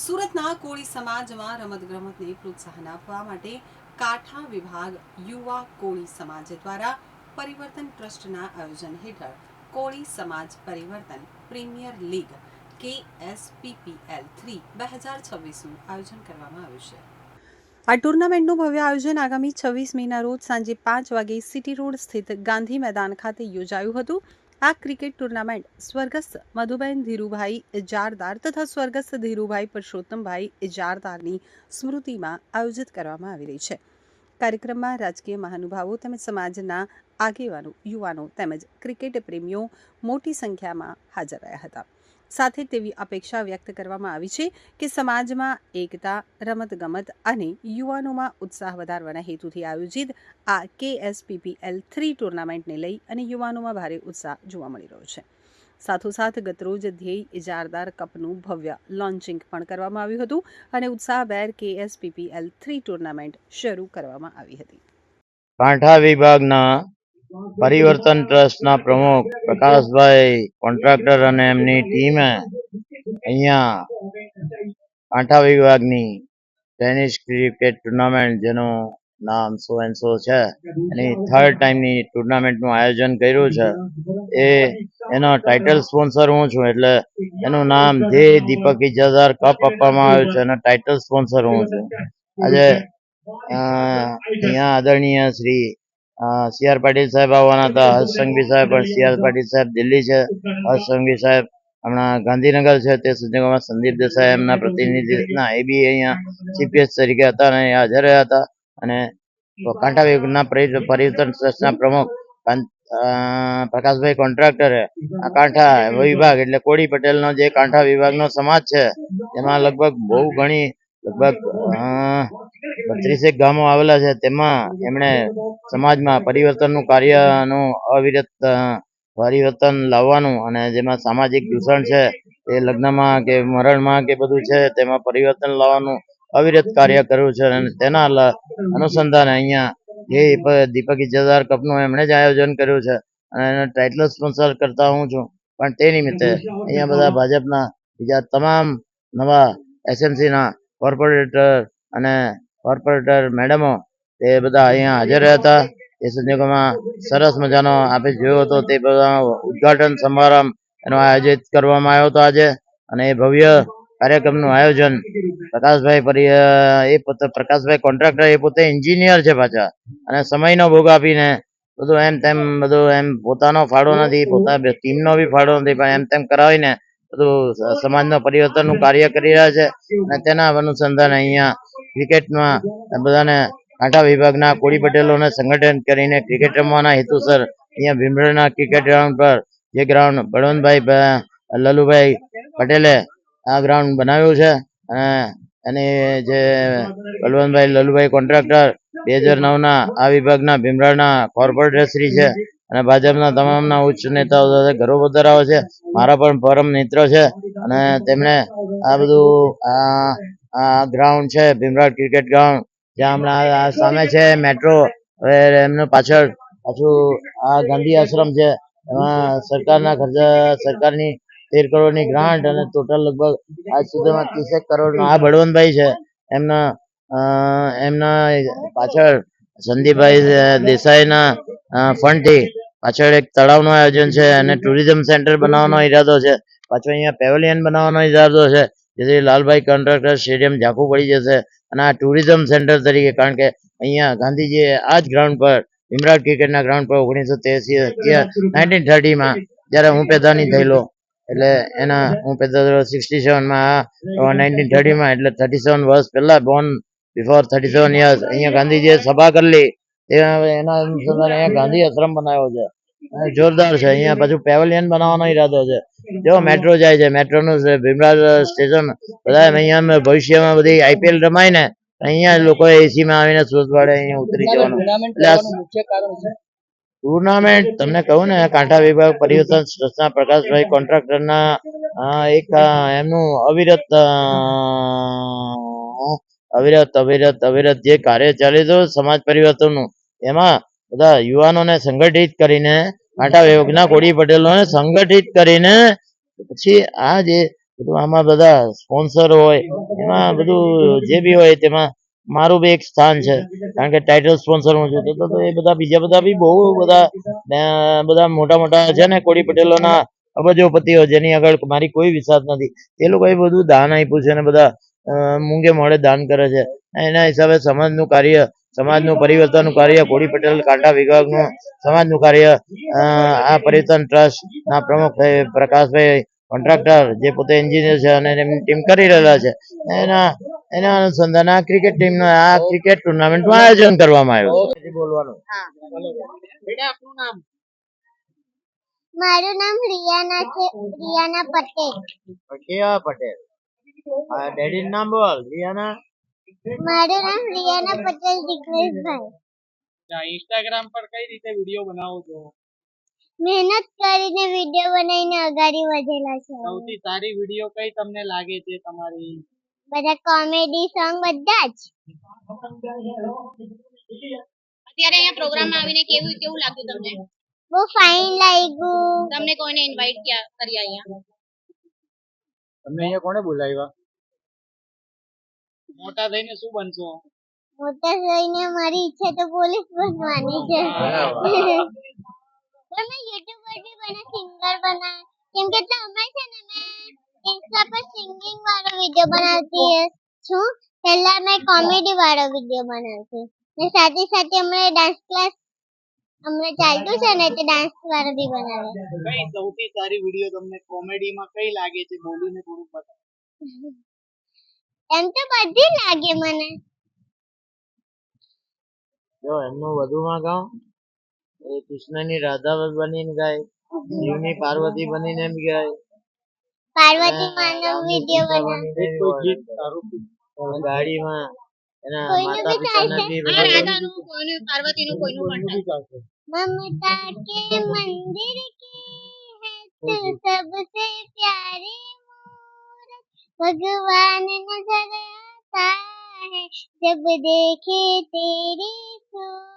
સુરતના કોળી સમાજમાં રમતગમતને પ્રોત્સાહન આપવા માટે કાંઠા વિભાગ યુવા કોળી સમાજ દ્વારા પરિવર્તન ટ્રસ્ટના આયોજન હેઠળ કોળી સમાજ પરિવર્તન પ્રીમિયર લીગ KSPPL 3 2026નું આયોજન કરવામાં આવ્યું છે। આ ટુર્નામેન્ટનું ભવ્ય આયોજન આગામી 26 મેના રોજ સાંજે 5 વાગે સિટી રોડ સ્થિત ગાંધી મેદાન ખાતે યોજાયું હતું। આ ક્રિકેટ ટુર્નામેન્ટ સ્વર્ગસ્થ મધુબેન ધીરુભાઈ ઇજારદાર તથા સ્વર્ગસ્થ ધીરુભાઈ પરસોત્તમભાઈ ઇજારદારની સ્મૃતિમાં આયોજિત કરવામાં આવી રહી છે। કાર્યક્રમમાં રાજકીય મહાનુભાવો તેમજ સમાજના આગેવાનો, યુવાનો તેમજ ક્રિકેટ પ્રેમીઓ મોટી સંખ્યામાં હાજર રહ્યા હતા। સાથે તેવી અપેક્ષા વ્યક્ત કરવામાં આવી છે કે સમાજમાં એકતા, રમતગમત અને યુવાનોમાં ઉત્સાહ વધારવાના હેતુથી આયોજિત આ KSPPL 3 ટુર્નામેન્ટને લઈ અને યુવાનોમાં ભારે ઉત્સાહ જોવા મળી રહ્યો છે। સાથોસાથ ગતરોજ ધ્યેય ઇજારદાર કપનું ભવ્ય લોન્ચિંગ પણ કરવામાં આવ્યું હતું અને ઉત્સાહભેર KSPPL 3 ટુર્નામેન્ટ શરૂ કરવામાં આવી હતી। કાંઠા વિભાગના પરિવર્તન ટ્રસ્ટના પ્રમુખ પ્રકાશભાઈ કોન્ટ્રાક્ટર અને એમની ટીમે અહીંયા કાંઠા વિભાગની ટેનિસ ક્રિકેટ ટુર્નામેન્ટ જેનું નામ સો એન્ડ સો છે એની 3rd ટાઈમની ટુર્નામેન્ટનું આયોજન કર્યું છે। એનો ટાઇટલ સ્પોન્સર હું છું, એટલે એનું નામ ધ્યેય દીપક ઇજારદાર કપ આપવામાં આવ્યું છે અને ટાઇટલ સ્પોન્સર હું છું। આજે અહીંયા આદરણીય શ્રી CR પાટીલ સાહેબ આવવાના હતા। હર્ષ સંઘવી સાહેબ પણ CR પાટીલ સાહેબ દિલ્હી છે, હર્ષ સંઘવી સાહેબ હમણાં ગાંધીનગર છે। તે સંજોગોમાં સંદીપ દેસાઈ એમના પ્રતિનિધિના એ બી અહીંયા ચીફ ગેસ્ટ તરીકે હતા અને હાજર રહ્યા હતા। અને કાંઠા વિભાગના પરિવર્તન ટ્રસ્ટના પ્રમુખ પ્રકાશભાઈ કોન્ટ્રાક્ટરે આ કાંઠા વિભાગ એટલે કોળી પટેલનો જે કાંઠા વિભાગનો સમાજ છે એમાં લગભગ બહુ ઘણી લગભગ 32 ગામો આવેલા છે। તેમાં એમણે સમાજમાં પરિવર્તનનું કાર્યનું અવિરત પરિવર્તન લાવવાનું અને જેમાં સામાજિક દૂષણ છે એ લગ્નમાં કે મરણમાં કે બધું છે તેમાં પરિવર્તન લાવવાનું અવિરત કાર્ય કર્યું છે અને તેના અનુસંધાને અહીંયા દીપક ઇજારદાર કપનું એમણે જ આયોજન કર્યું છે અને એને ટાઇટલ સ્પોન્સર કરતા હું છું। પણ તે નિમિત્તે અહીંયા બધા ભાજપના બીજા તમામ નવા SMCના કોર્પોરેટર અને કોર્પોરેટર મેડમો તે બધા અહીંયા હાજર રહ્યા હતા। એ સંજોગોમાં સરસ મજાનો આપણે જોયો હતો તે બધા ઉદ્ઘાટન સમારંભ એનો આયોજિત કરવામાં આવ્યો હતો આજે। અને એ ભવ્ય કાર્યક્રમનું આયોજન પ્રકાશભાઈ કોન્ટ્રાક્ટર એ પોતે એન્જિનિયર છે પાછા, અને સમયનો ભોગ આપીને બધું એમ તેમ બધું એમ પોતાનો ફાળો નથી, પોતાના ટીમનો બી ફાળો નથી, પણ એમ તેમ કરાવીને બધું સમાજના પરિવર્તનનું કાર્ય કરી રહ્યા છે। અને તેના અનુસંધાને અહીંયા ક્રિકેટમાં બધાને કાંઠા વિભાગના કોળી પટેલોને સંગઠન કરીને ક્રિકેટ રમવાના હેતુસર અહીંયા ભીમરાના ક્રિકેટ ગ્રાઉન્ડ પર જે ગ્રાઉન્ડ બળવંતભાઈ લલુભાઈ પટેલે આ ગ્રાઉન્ડ બનાવ્યું છે અને એની જે બળવંતભાઈ લલુભાઈ કોન્ટ્રાક્ટર 2009ના આ વિભાગના ભીમરાના કોર્પોરેટર શ્રી છે અને ભાજપના તમામના ઉચ્ચ નેતાઓ સાથે ઘરો પધારાવે છે। મારા પણ પરમ મિત્ર છે અને તેમણે આ બધું આ ગ્રાઉન્ડ છે ભીમરા ક્રિકેટ ગ્રાઉન્ડ, જ્યાં હમણાં સામે છે મેટ્રો, એમનું પાછળ પાછું આ ગાંધી આશ્રમ છે, એમાં સરકારના ખર્ચા સરકારની 13 કરોડની ગ્રાન્ટ અને ટોટલ લગભગ આજ સુધીમાં 30 કરોડનો આ બળવંતભાઈ છે એમના પાછળ સંદીપભાઈ દેસાઈના ફંડથી પાછળ એક તળાવનું આયોજન છે અને ટુરિઝમ સેન્ટર બનાવવાનો ઈરાદો છે। પાછો અહીંયા પેવેલિયન બનાવવાનો ઈરાદો છે જેથી લાલભાઈ કોન્ટ્રાક્ટર સ્ટેડિયમ ઝાંખું પડી જશે અને આ ટુરિઝમ સેન્ટર તરીકે, કારણ કે અહીંયા ગાંધીજીએ આ જ ગ્રાઉન્ડ પર ભીમરાડ ક્રિકેટના ગ્રાઉન્ડ પર 1930માં જ્યારે હું પેદા નહીં થયેલો, એટલે હું પેદા થયેલો 67માં, 1930માં, એટલે 37 વર્ષ પહેલા, બોર્ન બિફોર 37 યર્સ અહીંયા ગાંધીજીએ સભા કરેલી, એના અનુસંધાને અહીંયા ગાંધી આશ્રમ બનાવ્યો છે, જોરદાર છે। અહીંયા પાછું પેવેલિયન બનાવવાનો ઈરાદો છે। જો મેટ્રો જાય છે, મેટ્રોનું ભીમરાડ સ્ટેશન બધા અહીંયા ભવિષ્યમાં બધી IPL રમાય ને અહીંયા લોકો એસીમાં આવીને સુરત વાળે અહીંયા ઉતરી જવાનું ટુર્નામેન્ટ તમને કહું ને, કાંઠા વિભાગ પરિવર્તન ટ્રસ્ટના પ્રકાશભાઈ કોન્ટ્રાક્ટરના એક એમનું અવિરત જે કાર્ય ચાલે છે સમાજ પરિવર્તનનું, એમાં બધા યુવાનોને સંગઠિત કરીને કાંઠા વિભાગના કોળી પટેલોને સંગઠિત કરીને પછી આ જે બધું આમાં બધા સ્પોન્સર હોય એમાં બધું જે બી હોય તેમાં મારું બી એક સ્થાન છે, કારણ કે ટાઇટલ સ્પોન્સર હું છું. તો એ બધા બીજા બધા બી બહુ બધા બધા મોટા મોટા છે ને કોળી પટેલોના અબજોપતિઓ જેની આગળ મારી કોઈ વિશ્વાસ નથી. તે લોકોએ બધું દાન આપ્યું છે અને બધા મૂંગે મોઢે દાન કરે છે. એના હિસાબે સમાજનું પરિવર્તનનું કાર્ય કોળી પટેલ કાંટા વિભાગનું સમાજનું કાર્ય આ પરિવર્તન ટ્રસ્ટના પ્રમુખ પ્રકાશભાઈ કોન્ટ્રાક્ટર જે પોતે એન્જિનિયર છે અને એમની ટીમ કરી રહેલા છે. એના એના અનુસંધાને આ ક્રિકેટ ટીમનું આ ક્રિકેટ ટુર્નામેન્ટનું આયોજન કરવામાં આવ્યું છે. બોલવાનું. બેટા આપનું નામ? મારું નામ રિયાના છે, રિયાના પટેલ. કેવા પટેલ? ડેડી નામ બોલ. રિયાના. મારું નામ રિયાના પટેલ દિગ્નેશભાઈ. ઇન્સ્ટાગ્રામ પર કઈ રીતે વિડીયો બનાવો છો? મહેનત કરીને વિડીયો બનાવીને અગાડી વધેલા છે. સૌથી સારી વિડીયો કઈ તમને લાગે છે તમારી? બધા કોમેડી સોંગ બધા જ. અત્યારે અહીંયા પ્રોગ્રામમાં આવીને કેવું કેવું લાગ્યું તમને? બહુ ફાઇન લાગ્યું. તમને કોને ઇન્વાઇટ કરી અહીંયા? તમને અહીંયા કોણે બોલાવ્યા? મોટા થઈને શું બનશો? મોટા થઈને મારી ઈચ્છા તો પોલીસ બનવાની છે. પણ મેં યુટ્યુબર બી બને, સિંગર બના, કેમ કે તમે છે ને મેં ઇન્સ્ટા પર સિંગિંગ વાળો વિડીયો બનાવતી છું. પહેલા મેં કોમેડી વાળો વિડીયો બનાવતી ને સાથે સાથે હમણાં ડાન્સ ક્લાસ હમણાં ચાલતું છે ને તે ડાન્સ વાળો બી બનાવે. કઈ સૌથી સારી વિડીયો તમને કોમેડીમાં કઈ લાગે છે? બોલીને થોડું બતાવો. એમ તો બધી લાગે મને. જો એમનું વધુમાં ગાઉં એ કૃષ્ણની રાધા બનીને ગાય, શિવની પાર્વતી બનીને એમ ગાય, પાર્વતી માનો વિડીયો બનાવે. કોઈ ગીત સારું ગાડીમાં એના કોઈનું માતા બી પિતાને ચાલશે. બી આ બધા રાધાનું કોઈનું, પાર્વતીનું કોઈનું પણ બી ચાલશે. ममता के मंदिर की है तू सबसे प्यारी मूरत, भगवान नजर आता है जब देखे तेरी सूरत.